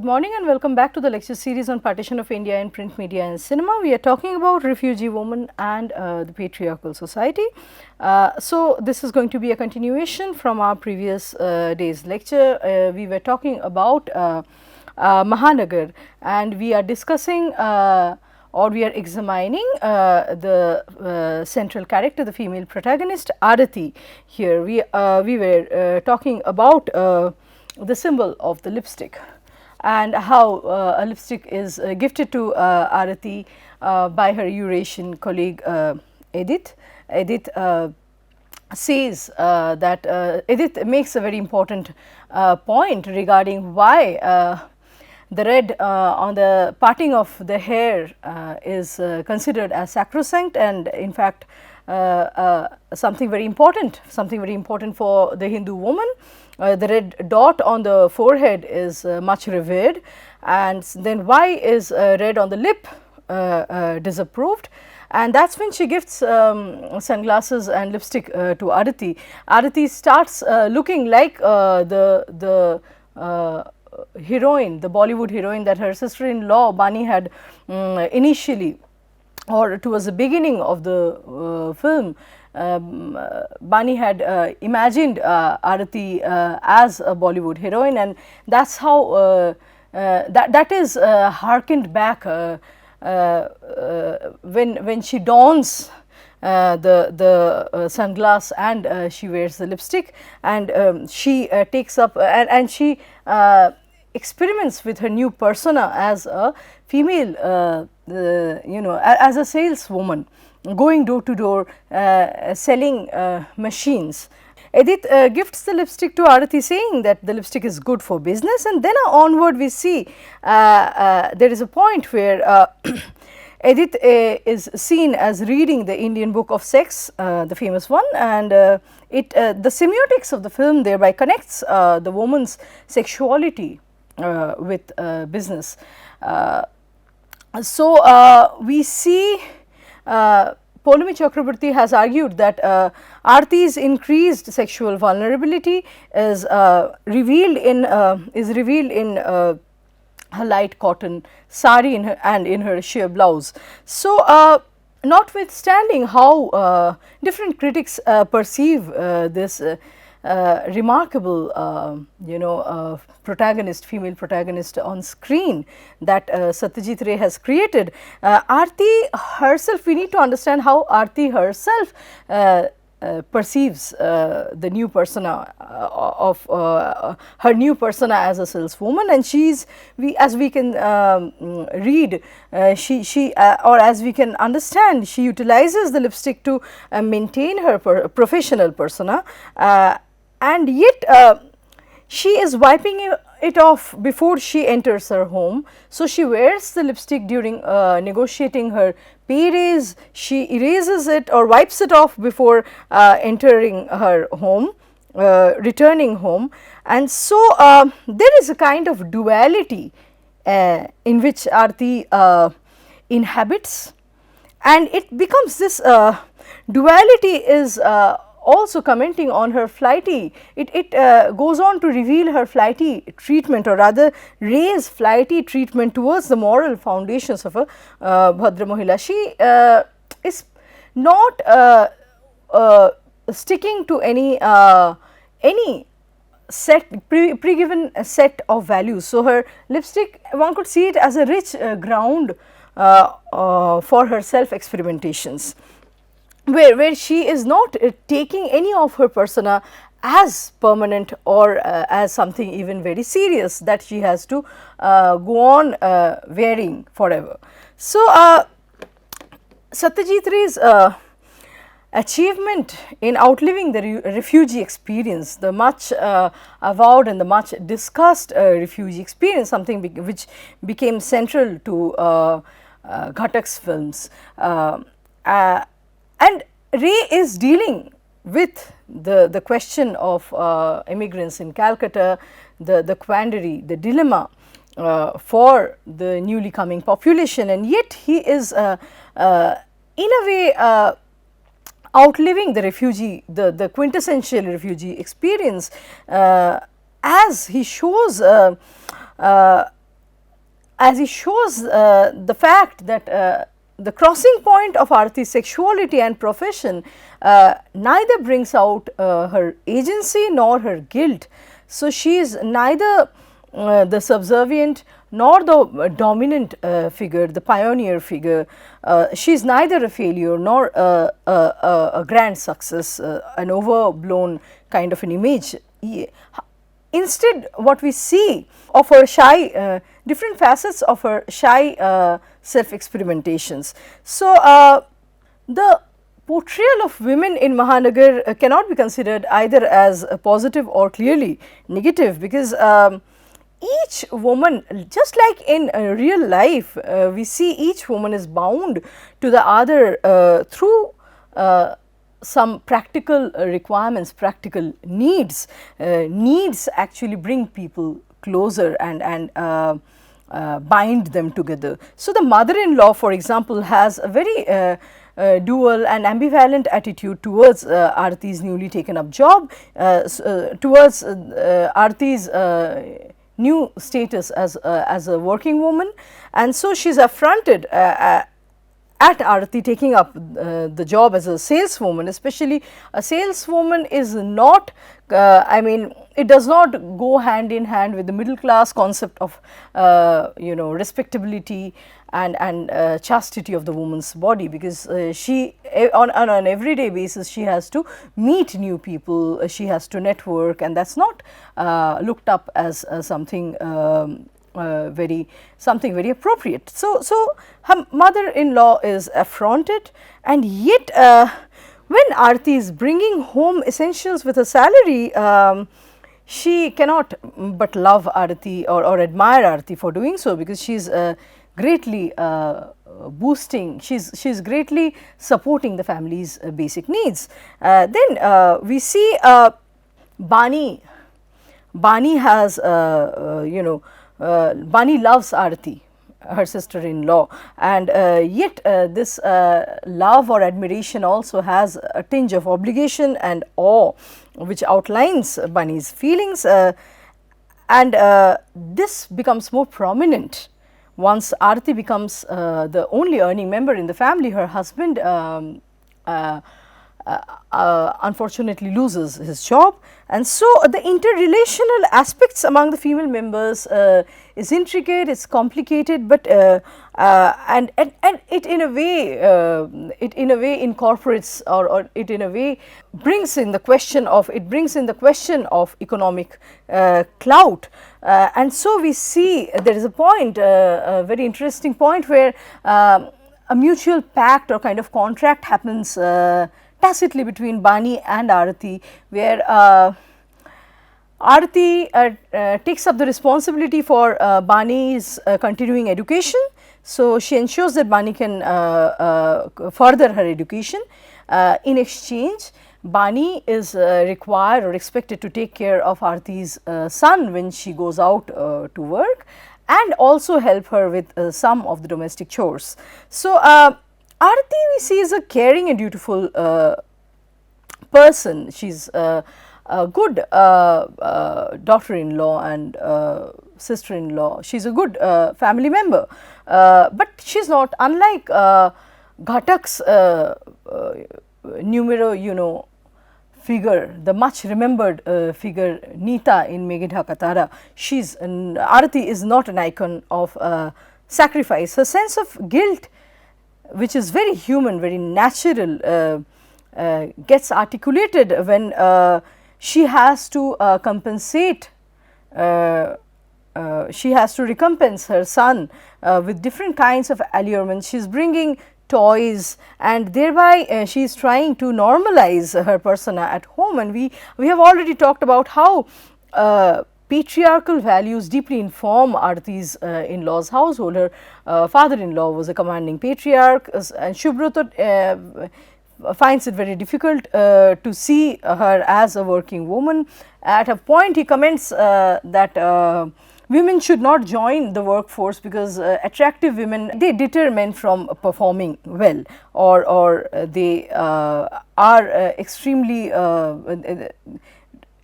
Good morning and welcome back to the lecture series on partition of India in print media and cinema. We are talking about refugee women and the patriarchal society. So, this is going to be a continuation from our previous day's lecture. We were talking about Mahanagar, and we are discussing or we are examining the central character, the female protagonist Arati. Here we were talking about the symbol of the lipstick and how a lipstick is gifted to Arati by her Eurasian colleague Edith. Edith says that Edith makes a very important point regarding why the red on the parting of the hair is considered as sacrosanct, and in fact something very important for the Hindu woman. The red dot on the forehead is much revered, and then why is red on the lip disapproved? And that is when she gifts sunglasses and lipstick to Arati. Arati starts looking like the heroine, the Bollywood heroine that her sister-in-law Bani had initially, or towards the beginning of the film, Bani had imagined Arati as a Bollywood heroine, and that is how that is harkened back when she dons the sunglass and she wears the lipstick, and she takes up and she experiments with her new persona as a female, as a saleswoman, going door to door selling machines. Edith gifts the lipstick to Arati, saying that the lipstick is good for business, and then onward we see there is a point where Edith is seen as reading the Indian Book of Sex, the famous one, and the semiotics of the film thereby connects the woman's sexuality with business. So, we see Polumi Chakraborty has argued that Arati's increased sexual vulnerability is revealed in her light cotton sari and in her sheer blouse. So, notwithstanding how different critics perceive this remarkable female protagonist on screen that Satyajit Ray has created, Arati herself, we need to understand how Arati herself perceives the new persona of her new persona as a saleswoman, and as we can read, or as we can understand, she utilizes the lipstick to maintain her professional persona, and yet she is wiping it off before she enters her home. So, she wears the lipstick during negotiating her pay raise, she erases it or wipes it off before entering her home, returning home, and so there is a kind of duality in which Arati inhabits, and it becomes this duality is also commenting on her flighty, it goes on to reveal her flighty treatment, or rather Ray's flighty treatment towards the moral foundations of a Bhadra Mohila. She is not sticking to any set pre-given set of values. So, her lipstick, one could see it as a rich ground for her self experimentations, where she is not taking any of her persona as permanent or as something even very serious that she has to go on wearing forever. So, Satyajit Ray's achievement in outliving the refugee experience, the much avowed and the much discussed refugee experience, something which became central to Ghatak's films. And Ray is dealing with the question of immigrants in Calcutta, the quandary, the dilemma for the newly coming population, and yet he is in a way outliving the refugee, the quintessential refugee experience, as he shows as he shows the fact that the crossing point of Aarti's sexuality and profession neither brings out her agency nor her guilt. So, she is neither the subservient nor the dominant figure, the pioneer figure. She is neither a failure nor a grand success, an overblown kind of an image. Instead, what we see of her shy, different facets of her shy self-experimentations. So, the portrayal of women in Mahanagar cannot be considered either as positive or clearly negative, because each woman, just like in real life, we see each woman is bound to the other through some practical requirements, practical needs. Needs actually bring people closer and bind them together. So, the mother-in-law, for example, has a very dual and ambivalent attitude towards Aarti's newly taken up job, towards Aarti's new status as a working woman, and so she is affronted at Aarti taking up the job as a saleswoman. Especially a saleswoman is not, I mean, it does not go hand in hand with the middle class concept of respectability and chastity of the woman's body, because she on an everyday basis she has to meet new people, she has to network, and that is not looked up as something very appropriate. So, her mother-in-law is affronted, and yet when Aarti is bringing home essentials with a salary, she cannot but love Aarti or admire Aarti for doing so, because she is greatly boosting, she is greatly supporting the family's basic needs. Then we see Bani has Bani loves Aarti, her sister-in-law, and yet this love or admiration also has a tinge of obligation and awe, which outlines Bani's feelings, and this becomes more prominent once Aarti becomes the only earning member in the family. Her husband unfortunately loses his job, and so the interrelational aspects among the female members is intricate, it is complicated, but and it in a way incorporates or it in a way brings in the question of economic clout. And so we see there is a point, a very interesting point, where a mutual pact or kind of contract happens tacitly between Bani and Aarti, where Aarti takes up the responsibility for Bani's continuing education. So, she ensures that Bani can further her education. In exchange, Bani is required or expected to take care of Aarti's son when she goes out to work, and also help her with some of the domestic chores. So, Aarti we see is a caring and dutiful person. She is a good daughter-in-law and sister-in-law. She is a good family member, but she is not, unlike Ghatak's numero figure, the much remembered figure Nita in Meghadha Katara. Aarti is not an icon of sacrifice. Her sense of guilt, which is very human, very natural, gets articulated when she has to compensate, she has to recompense her son with different kinds of allurements. She is bringing toys, and thereby she is trying to normalize her persona at home. And we have already talked about how patriarchal values deeply inform Aarti's in-laws household. Her father-in-law was a commanding patriarch, and Shubhrata finds it very difficult to see her as a working woman. At a point he comments that women should not join the workforce because attractive women, they deter men from performing well, or they are extremely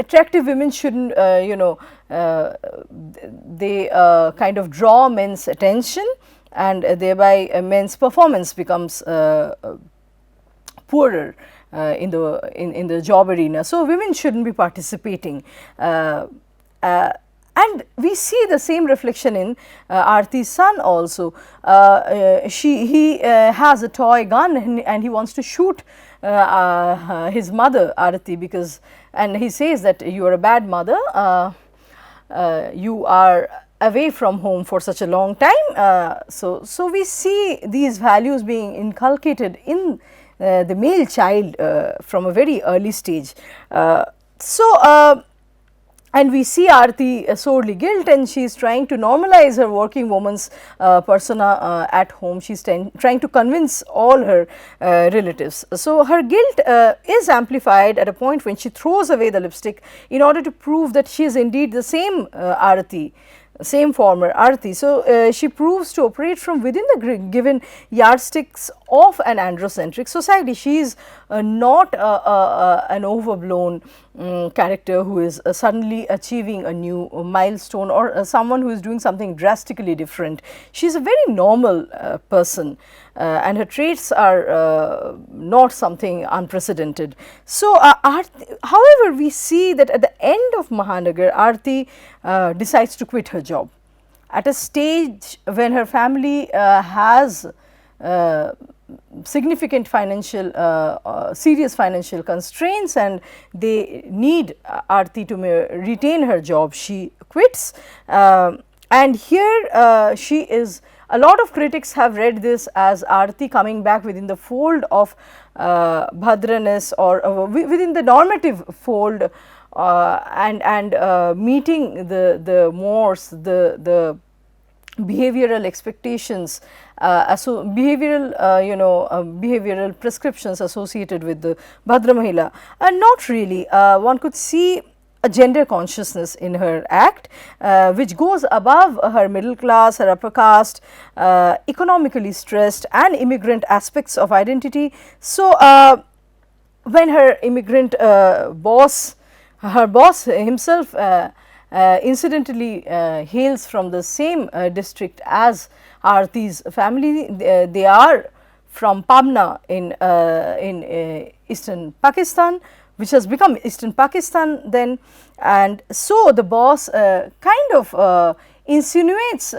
attractive women shouldn't, they kind of draw men's attention, and thereby men's performance becomes poorer in the job arena. So women shouldn't be participating. And we see the same reflection in Aarti's son also. He has a toy gun, and he wants to shoot his mother Aarti, because, and he says that you are a bad mother, you are away from home for such a long time. So we see these values being inculcated in the male child from a very early stage. And we see Aarti sorely guilt, and she is trying to normalize her working woman's persona at home. She is trying to convince all her relatives. So her guilt is amplified at a point when she throws away the lipstick in order to prove that she is indeed the same Aarti, same former Aarti. So she proves to operate from within the given yardsticks of an androcentric society. She is not an overblown character who is suddenly achieving a new milestone, or someone who is doing something drastically different. She is a very normal person, and her traits are not something unprecedented. So, however, we see that at the end of Mahanagar, Aarti decides to quit her job at a stage when her family has significant financial, serious financial constraints, and they need Aarti to retain her job. She quits, and here she is. A lot of critics have read this as Aarti coming back within the fold of Bhadraness, or within the normative fold, and meeting the mores, the behavioral expectations, behavioral prescriptions associated with the Bhadra Mahila. And not really. One could see a gender consciousness in her act, which goes above her middle class, her upper caste, economically stressed and immigrant aspects of identity. So, when her immigrant boss, her boss himself incidentally hails from the same district as Aarti's family. They are from Pabna in eastern Pakistan, which has become eastern Pakistan then, and so the boss kind of insinuates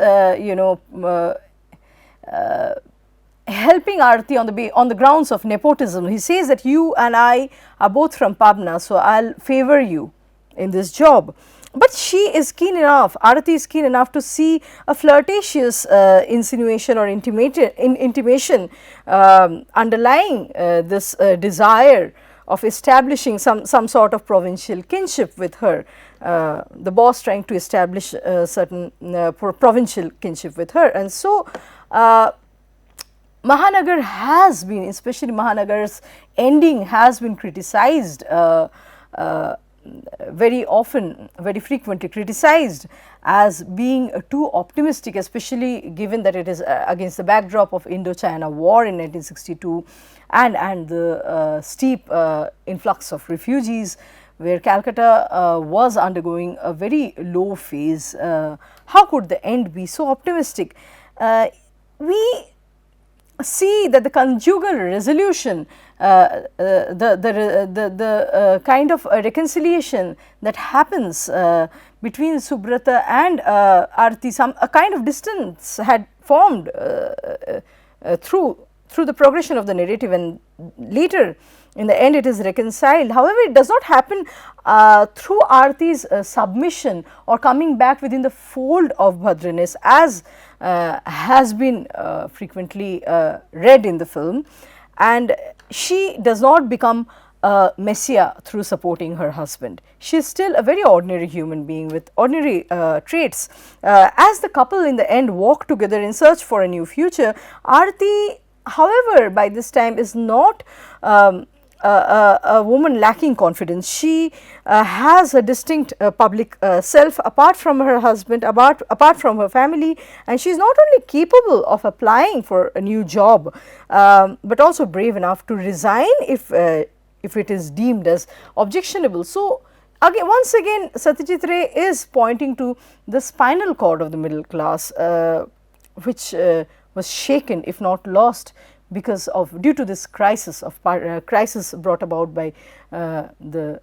helping Aarti on the grounds of nepotism. He says that you and I are both from Pabna, so I'll favor you in this job. But she is keen enough, Aarti is keen enough to see a flirtatious insinuation or intimation underlying this desire of establishing some sort of provincial kinship with her, the boss trying to establish certain provincial kinship with her. And so, Mahanagar has been, especially Mahanagar's ending, has been criticized very often, very frequently criticized as being too optimistic, especially given that it is against the backdrop of Indo-China War in 1962 and the steep influx of refugees, where Calcutta was undergoing a very low phase. How could the end be so optimistic? We see that the conjugal resolution, the kind of reconciliation that happens between Subrata and Aarti, a kind of distance had formed through the progression of the narrative, and later in the end it is reconciled. However, it does not happen through Aarti's submission or coming back within the fold of Bhadraness, as has been frequently read in the film, and she does not become a messiah through supporting her husband. She is still a very ordinary human being with ordinary traits. As the couple in the end walk together in search for a new future, Aarti, however, by this time is not a woman lacking confidence. She has a distinct public self apart from her husband, apart from her family, and she is not only capable of applying for a new job, but also brave enough to resign if it is deemed as objectionable. So, Again, once again, Satyajit Ray is pointing to the spinal cord of the middle class, which was shaken, if not lost, because of due to this crisis of crisis brought about by the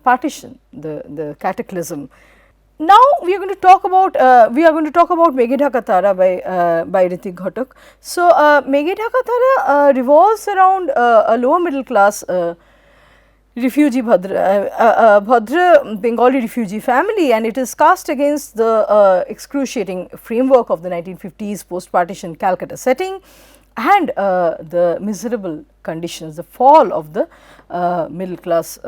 partition, the cataclysm. Now we are going to talk about Meghe Dhaka Tara by Ritik Ghatak. So Meghe Dhaka Tara revolves around a lower middle class refugee Bhadra Bengali refugee family, and it is cast against the excruciating framework of the 1950s post partition Calcutta setting and the miserable conditions, the fall of the middle class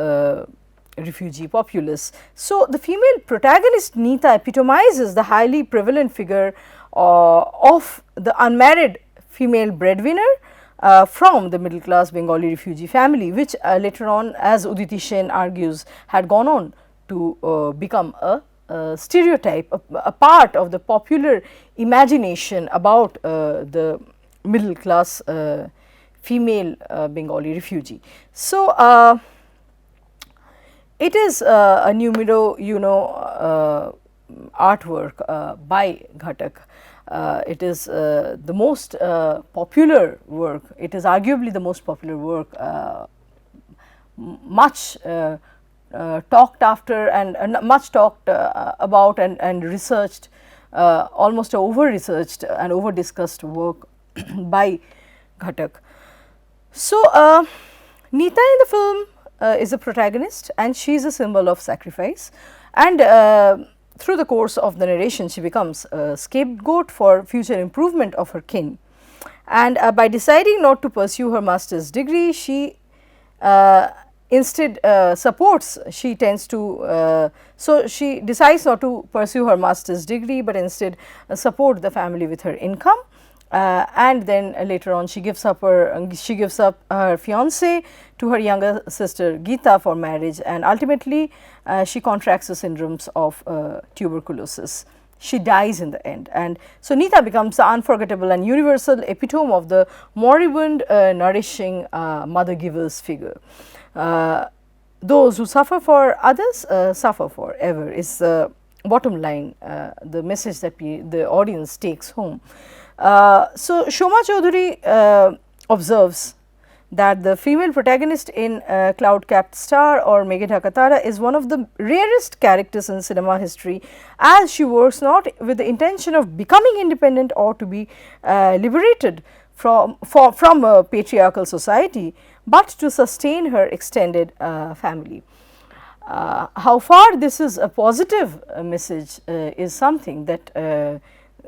refugee populace. So, the female protagonist Neeta epitomizes the highly prevalent figure of the unmarried female breadwinner from the middle class Bengali refugee family, which later on, as Uditi Sen argues, had gone on to become a stereotype, a part of the popular imagination about the middle class female Bengali refugee. So, it is a numero artwork by Ghatak. It is the most popular work, it is arguably the most popular work, much talked after and much talked about and researched, almost over researched and over discussed work by Ghatak. So, Neeta in the film is a protagonist and she is a symbol of sacrifice, and through the course of the narration she becomes a scapegoat for future improvement of her kin, and by deciding not to pursue her master's degree, she instead supports, she tends to, so she decides not to pursue her master's degree, but instead support the family with her income. And then later on she gives up her fiance to her younger sister Geeta for marriage, and ultimately she contracts the syndromes of tuberculosis. She dies in the end, and so Neeta becomes the unforgettable and universal epitome of the moribund nourishing mother giver's figure. Those who suffer for others suffer forever is the bottom line, the message that the audience takes home. So, Shoma Chaudhary observes that the female protagonist in Cloud Capped Star or Meghe Dhaka Tara is one of the rarest characters in cinema history, as she works not with the intention of becoming independent or to be liberated from a patriarchal society, but to sustain her extended family. How far this is a positive message is something that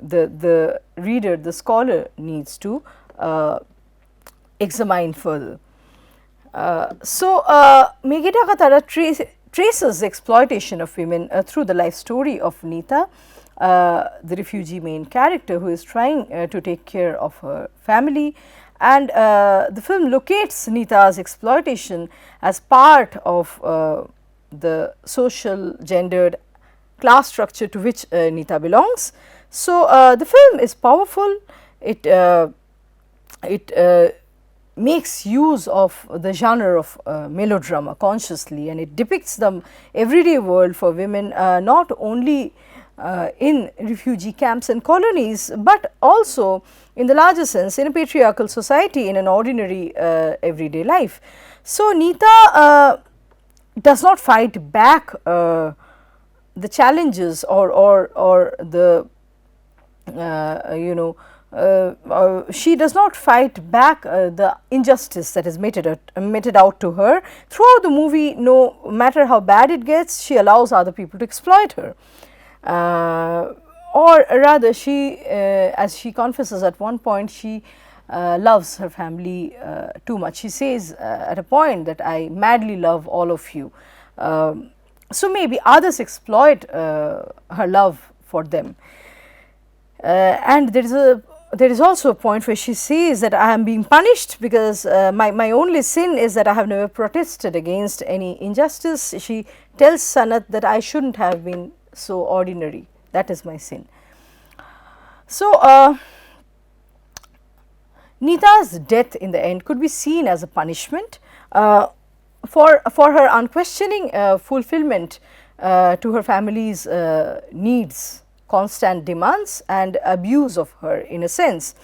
the reader, the scholar needs to examine further. So, Meghe Dhaka Tara traces the exploitation of women through the life story of Neeta, the refugee main character who is trying to take care of her family, and the film locates Neeta's exploitation as part of the social gendered class structure to which Neeta belongs. So, the film is powerful, it makes use of the genre of melodrama consciously, and it depicts the everyday world for women not only in refugee camps and colonies, but also in the larger sense in a patriarchal society in an ordinary everyday life. So, Neeta does not fight back the challenges or the she does not fight back the injustice that is meted out to her. Throughout the movie, no matter how bad it gets, she allows other people to exploit her. Or rather, she, as she confesses at one point, she loves her family too much. She says at a point that I madly love all of you. So, maybe others exploit her love for them. And there is also a point where she says that I am being punished because my only sin is that I have never protested against any injustice. She tells Sanat that I shouldn't have been so ordinary, that is my sin. So, Neeta's death in the end could be seen as a punishment for her unquestioning fulfillment to her family's needs, constant demands and abuse of her in a sense.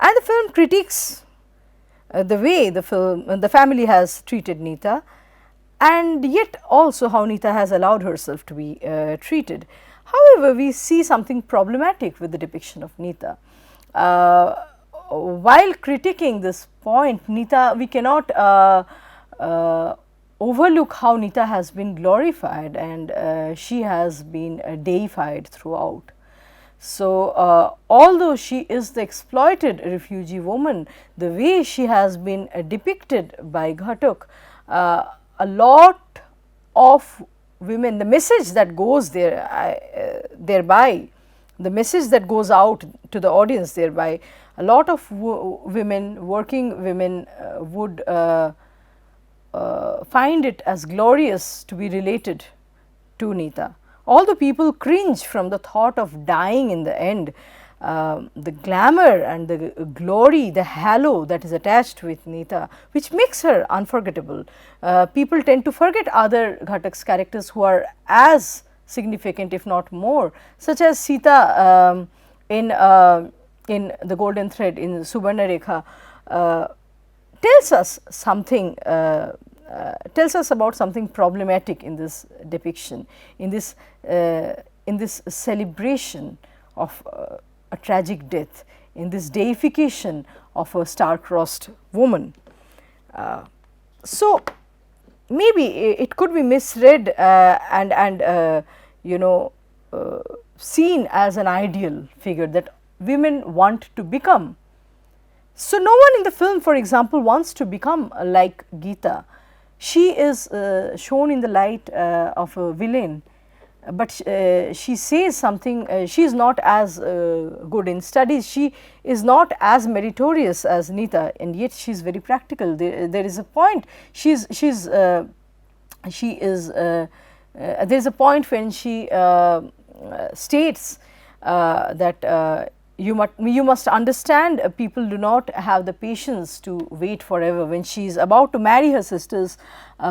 And the film critiques the way the family has treated Nita, and yet also how Nita has allowed herself to be treated. However, we see something problematic with the depiction of Nita. While critiquing this point, Nita, we cannot overlook how Nita has been glorified, and she has been deified throughout. So, although she is the exploited refugee woman, the way she has been depicted by Ghatak, a lot of women, the message that goes there thereby, the message that goes out to the audience thereby, a lot of women, working women would find it as glorious to be related to Nita. Although people cringe from the thought of dying in the end, the glamour and the glory, the halo that is attached with Nita, which makes her unforgettable. People tend to forget other Ghatak's characters who are as significant, if not more, such as Sita in The Golden Thread, in Subarna Rekha, tells us something, tells us about something problematic in this depiction, in this celebration of a tragic death, in this deification of a star-crossed woman. So, maybe it could be misread and you know, seen as an ideal figure that women want to become. So, no one in the film, for example, wants to become like Geeta. She is shown in the light of a villain, but she says something, she is not as good in studies, she is not as meritorious as Nita, and yet she is very practical. There is a point, there is a point when she states that you must understand, people do not have the patience to wait forever. When she is about to marry her sister's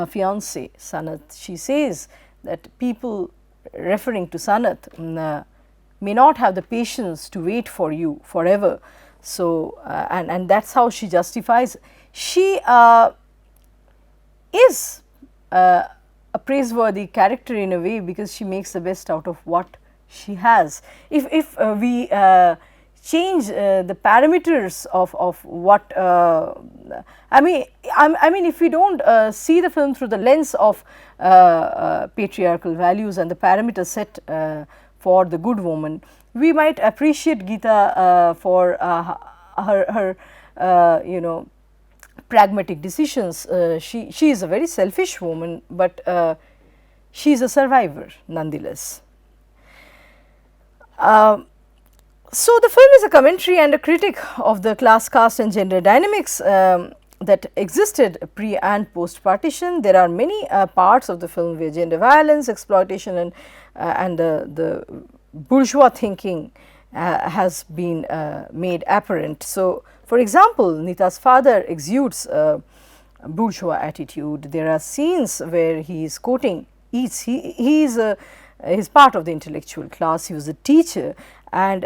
fiance, Sanat, she says that people, referring to Sanat, may not have the patience to wait for you forever. So, and that is how she justifies. She is a praiseworthy character in a way, because she makes the best out of what she has. If we change the parameters of what I mean, if we do not see the film through the lens of patriarchal values and the parameters set for the good woman, we might appreciate Geeta for her you know, pragmatic decisions. She is a very selfish woman, but she is a survivor nonetheless. So, the film is a commentary and a critic of the class, caste and gender dynamics that existed pre and post partition. There are many parts of the film where gender violence, exploitation and the bourgeois thinking has been made apparent. So, for example, Nita's father exudes a bourgeois attitude. There are scenes where he is quoting eats. He is part of the intellectual class. He was a teacher, and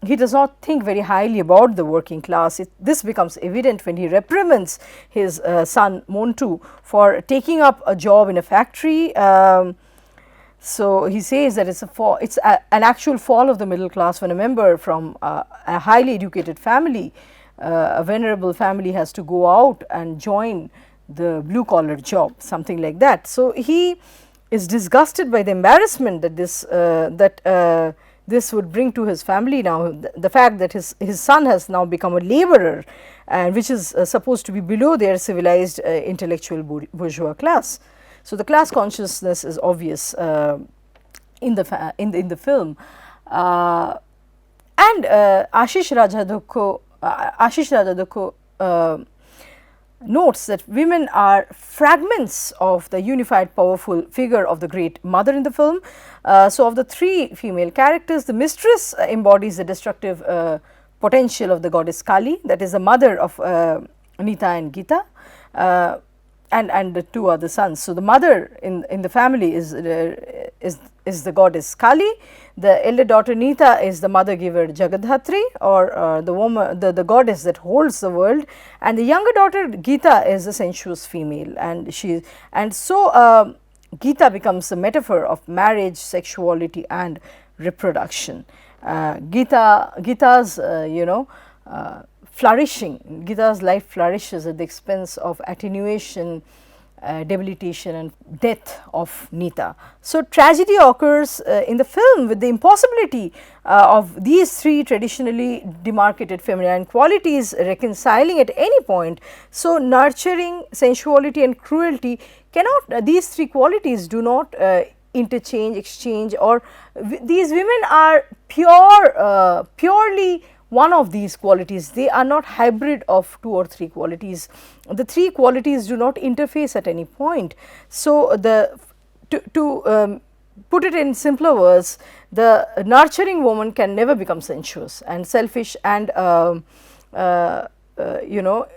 he does not think very highly about the working class. This becomes evident when he reprimands his son Montu for taking up a job in a factory. So, he says that it's an actual fall of the middle class when a member from a highly educated family, a venerable family, has to go out and join the blue collar job, something like that. So, he is disgusted by the embarrassment that this would bring to his family now, the fact that his son has now become a laborer, and which is supposed to be below their civilized intellectual bourgeois class. So, the class consciousness is obvious in the film, and Ashish Rajadhoko notes that women are fragments of the unified powerful figure of the great mother in the film. So, of the three female characters, the mistress embodies the destructive potential of the goddess Kali, that is the mother of Nita and Geeta. and the two other sons. So, the mother in the family is the goddess Kali, the elder daughter Nita is the mother giver Jagadhatri, or the woman, the goddess that holds the world, and the younger daughter Gita is the sensuous female, and so Gita becomes a metaphor of marriage, sexuality and reproduction. Gita's flourishing, Gita's life flourishes at the expense of attenuation, debilitation and death of Nita. So, tragedy occurs in the film with the impossibility of these three traditionally demarcated feminine qualities reconciling at any point. So, nurturing, sensuality and cruelty cannot, these three qualities do not interchange, exchange, or these women are purely one of these qualities. They are not hybrid of two or three qualities. The three qualities do not interface at any point. So, to put it in simpler words, the nurturing woman can never become sensuous and selfish and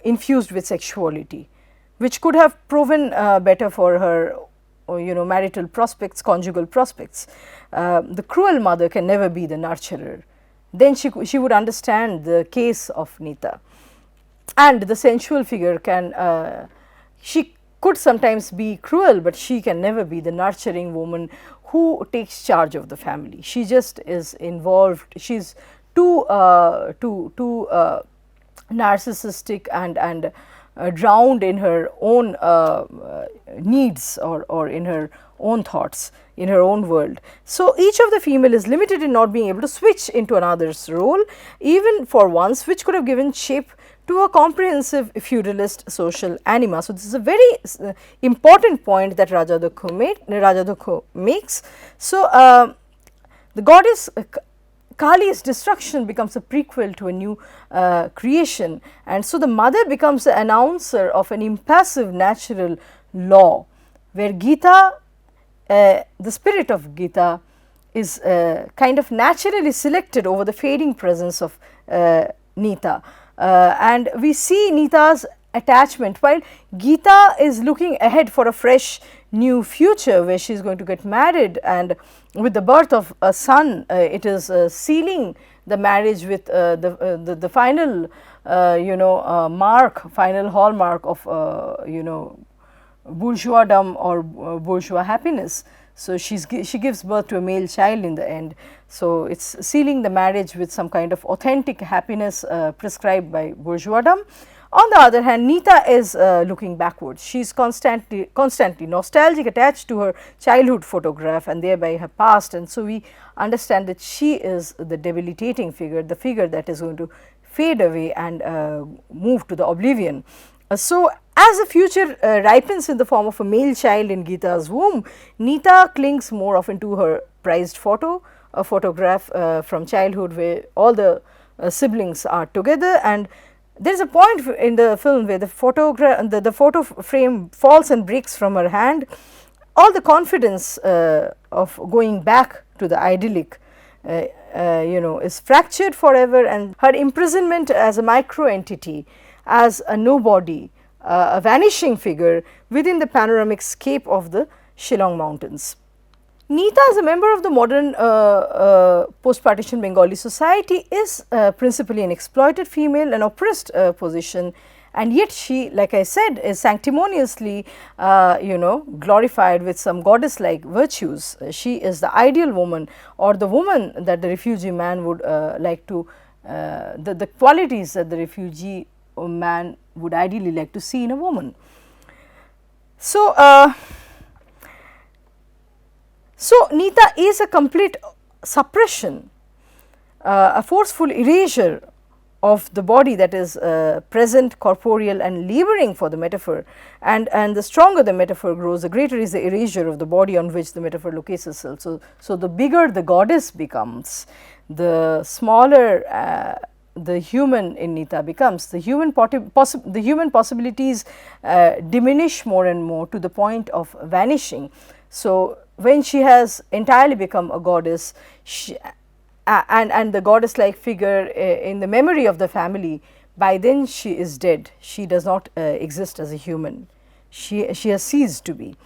infused with sexuality, which could have proven better for her marital prospects, conjugal prospects. The cruel mother can never be the nurturer. Then she would understand the case of Nita, and the sensual figure can she could sometimes be cruel, but she can never be the nurturing woman who takes charge of the family. She just is involved. She is too narcissistic and drowned in her own needs or in her own thoughts, in her own world. So, each of the female is limited in not being able to switch into another's role even for once, which could have given shape to a comprehensive feudalist social anima. So, this is a very important point that Rajadukhu makes. So, the goddess Kali's destruction becomes a prequel to a new creation, and so the mother becomes the announcer of an impassive natural law, where Gita, the spirit of Gita is kind of naturally selected over the fading presence of Nita, and we see Nita's attachment while Gita is looking ahead for a fresh new future where she is going to get married, and with the birth of a son, it is sealing the marriage with the final final hallmark of bourgeoisdom or bourgeois happiness. So, she gives birth to a male child in the end. So, it is sealing the marriage with some kind of authentic happiness prescribed by bourgeoisdom. On the other hand, Nita is looking backwards. She is constantly nostalgic, attached to her childhood photograph and thereby her past, and so we understand that she is the debilitating figure, the figure that is going to fade away and move to the oblivion. So, as the future ripens in the form of a male child in Gita's womb, Nita clings more often to her prized a photograph from childhood where all the siblings are together, and there is a point in the film where the photo frame falls and breaks from her hand. All the confidence of going back to the idyllic is fractured forever, and her imprisonment as a micro entity, as a nobody, a vanishing figure within the panoramic scape of the Shillong mountains. Nita, as a member of the modern post-partition Bengali society, is principally an exploited female, an oppressed position, and yet she, like I said, is sanctimoniously glorified with some goddess-like virtues. She is the ideal woman, or the woman that the refugee man would like to, the qualities that the refugee man would ideally like to see in a woman. So, Nita is a complete suppression, a forceful erasure of the body that is present, corporeal and laboring for the metaphor, and the stronger the metaphor grows, the greater is the erasure of the body on which the metaphor locates itself. So, the bigger the goddess becomes, the smaller the human in Nita becomes. The human possibilities diminish more and more to the point of vanishing. So, when she has entirely become a goddess, and the goddess like figure in the memory of the family, by then she is dead. She does not exist as a human. she has ceased to be.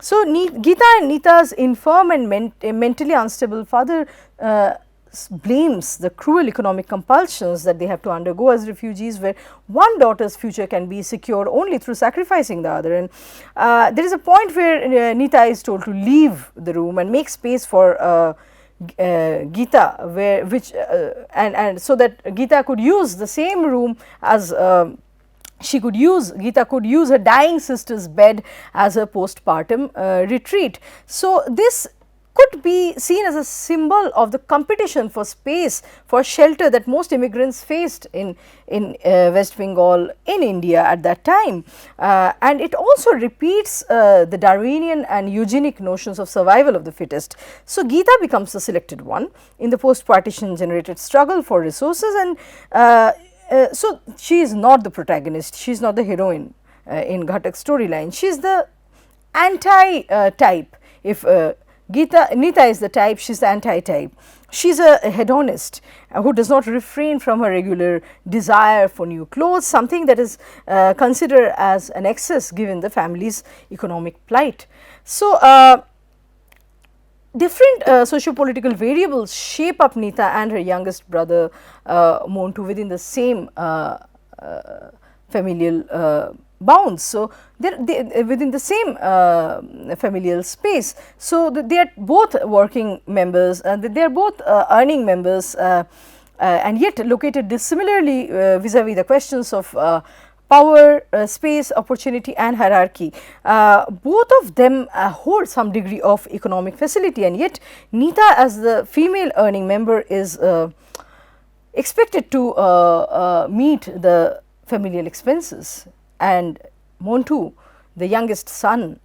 So, Geeta and Nita's infirm and mentally unstable father blames the cruel economic compulsions that they have to undergo as refugees, where one daughter's future can be secured only through sacrificing the other. And there is a point where Nita is told to leave the room and make space for Geeta, and so that Geeta could use the same room as Geeta could use her dying sister's bed as a postpartum retreat. So, this could be seen as a symbol of the competition for space, for shelter that most immigrants faced in West Bengal in India at that time. And it also repeats the Darwinian and eugenic notions of survival of the fittest. So, Geeta becomes the selected one in the post-partition generated struggle for resources, and so she is not the protagonist, she is not the heroine in Ghatak's storyline, she is the anti-type. If Nita is the type, she is the anti-type. She is a hedonist who does not refrain from her regular desire for new clothes, something that is considered as an excess given the family's economic plight. So, different socio-political variables shape up Nita and her youngest brother Montu within the same familial bounds. So, they within the same familial space. So, they are both working members and they are both earning members and yet located dissimilarly vis-a-vis the questions of power, space, opportunity and hierarchy. Both of them hold some degree of economic facility, and yet Nita as the female earning member is expected to meet the familial expenses, and Montu, the youngest son,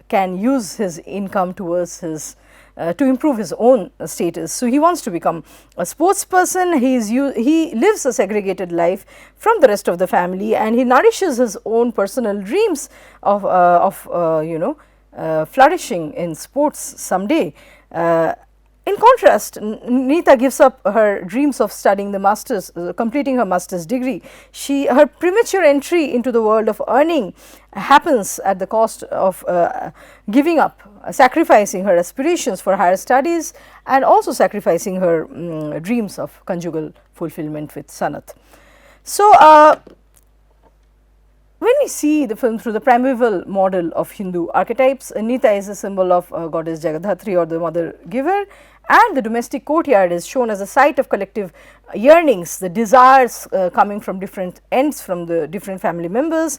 can use his income towards his to improve his own status. So, he wants to become a sports person, he lives a segregated life from the rest of the family, and he nourishes his own personal dreams of flourishing in sports someday. In contrast, Nita gives up her dreams of studying the masters, completing her master's degree. Her premature entry into the world of earning happens at the cost of giving up, sacrificing her aspirations for higher studies and also sacrificing her dreams of conjugal fulfillment with Sanat. So, when we see the film through the primeval model of Hindu archetypes, Nita is a symbol of goddess Jagadhatri or the mother giver, and the domestic courtyard is shown as a site of collective yearnings, the desires coming from different ends from the different family members,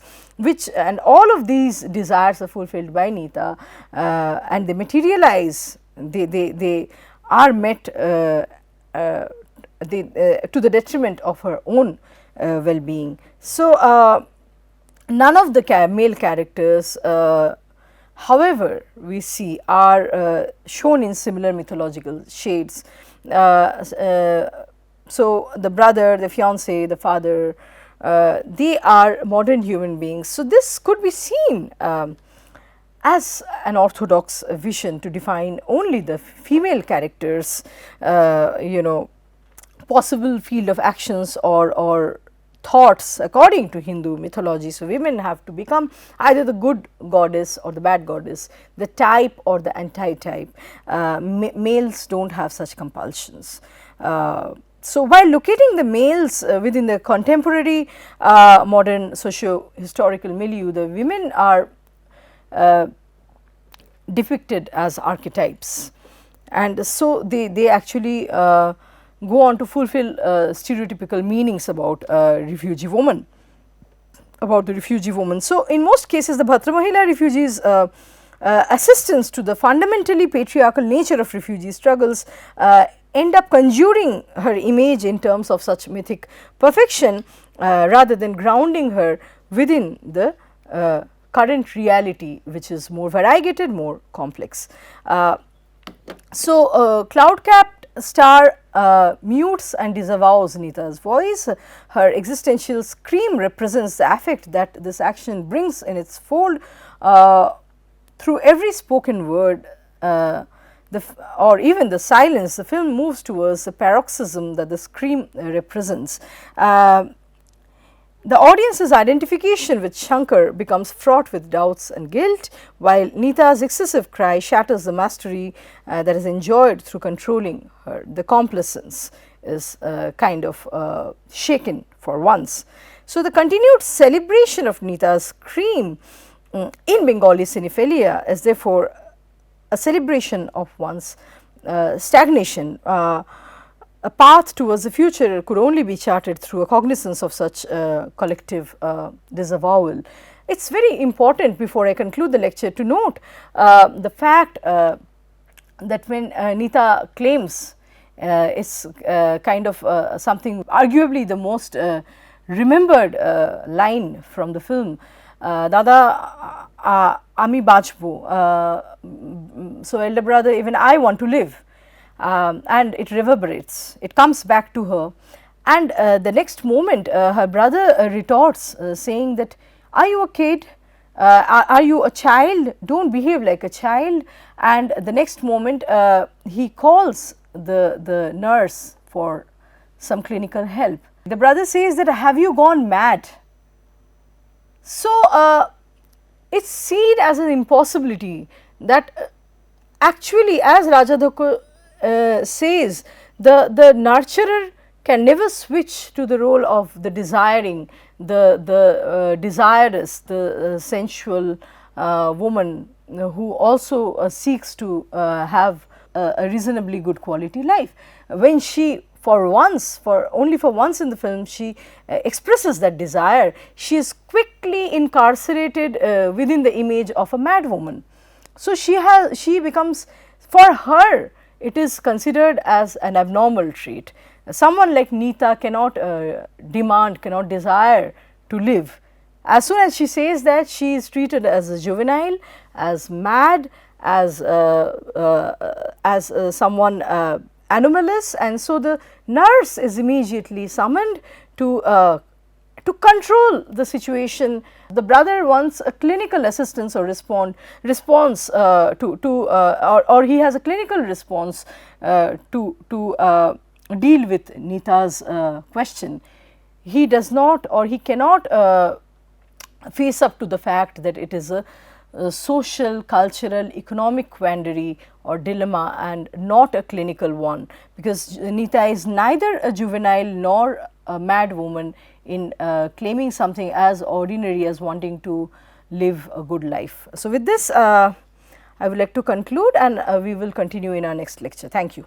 and all of these desires are fulfilled by Nita and they materialize, they are met to the detriment of her own well-being. So, none of the male characters however we see are shown in similar mythological shades. So, the brother, the fiance, the father, they are modern human beings. So, this could be seen as an orthodox vision to define only the female characters, possible field of actions or thoughts according to Hindu mythology. So, women have to become either the good goddess or the bad goddess, the type or the anti-type. Males do not have such compulsions. So, while locating the males within the contemporary modern socio-historical milieu, the women are depicted as archetypes, and so they actually go on to fulfill stereotypical meanings about refugee woman, about the refugee woman. So, in most cases the Bhatra Mahila refugees assistance to the fundamentally patriarchal nature of refugee struggles end up conjuring her image in terms of such mythic perfection rather than grounding her within the current reality, which is more variegated, more complex. So, cloud-capped star mutes and disavows Nita's voice. Her existential scream represents the affect that this action brings in its fold. Through every spoken word or even the silence, the film moves towards the paroxysm that the scream represents. The audience's identification with Shankar becomes fraught with doubts and guilt, while Nita's excessive cry shatters the mastery that is enjoyed through controlling her. The complacence is kind of shaken for once. So, the continued celebration of Nita's scream in Bengali cinephilia is therefore a celebration of one's stagnation. A path towards the future could only be charted through a cognizance of such collective disavowal. It is very important, before I conclude the lecture, to note the fact that when Nita claims it's kind of something arguably the most remembered line from the film, Dada Ami Bachbo, so elder brother, even I want to live. And it reverberates, it comes back to her, and the next moment her brother retorts saying that, are you a kid, are you a child, do not behave like a child, and the next moment he calls the nurse for some clinical help. The brother says that, have you gone mad? So, it is seen as an impossibility that actually, as Rajadhoko says, the nurturer can never switch to the role of the desiring, the desirous, the sensual woman who also seeks to have a reasonably good quality life. When she, for once, only for once in the film, she expresses that desire, she is quickly incarcerated within the image of a mad woman. So, she becomes, for her, it is considered as an abnormal trait. Someone like Nita cannot demand, cannot desire to live. As soon as she says that, she is treated as a juvenile, as mad, as someone anomalous, and so the nurse is immediately summoned to control the situation. The brother wants a clinical assistance or response or he has a clinical response to deal with Nita's question. He does not, or he cannot face up to the fact that it is a social, cultural, economic quandary or dilemma and not a clinical one, because Nita is neither a juvenile nor a mad woman in claiming something as ordinary as wanting to live a good life. So, with this I would like to conclude, and we will continue in our next lecture. Thank you.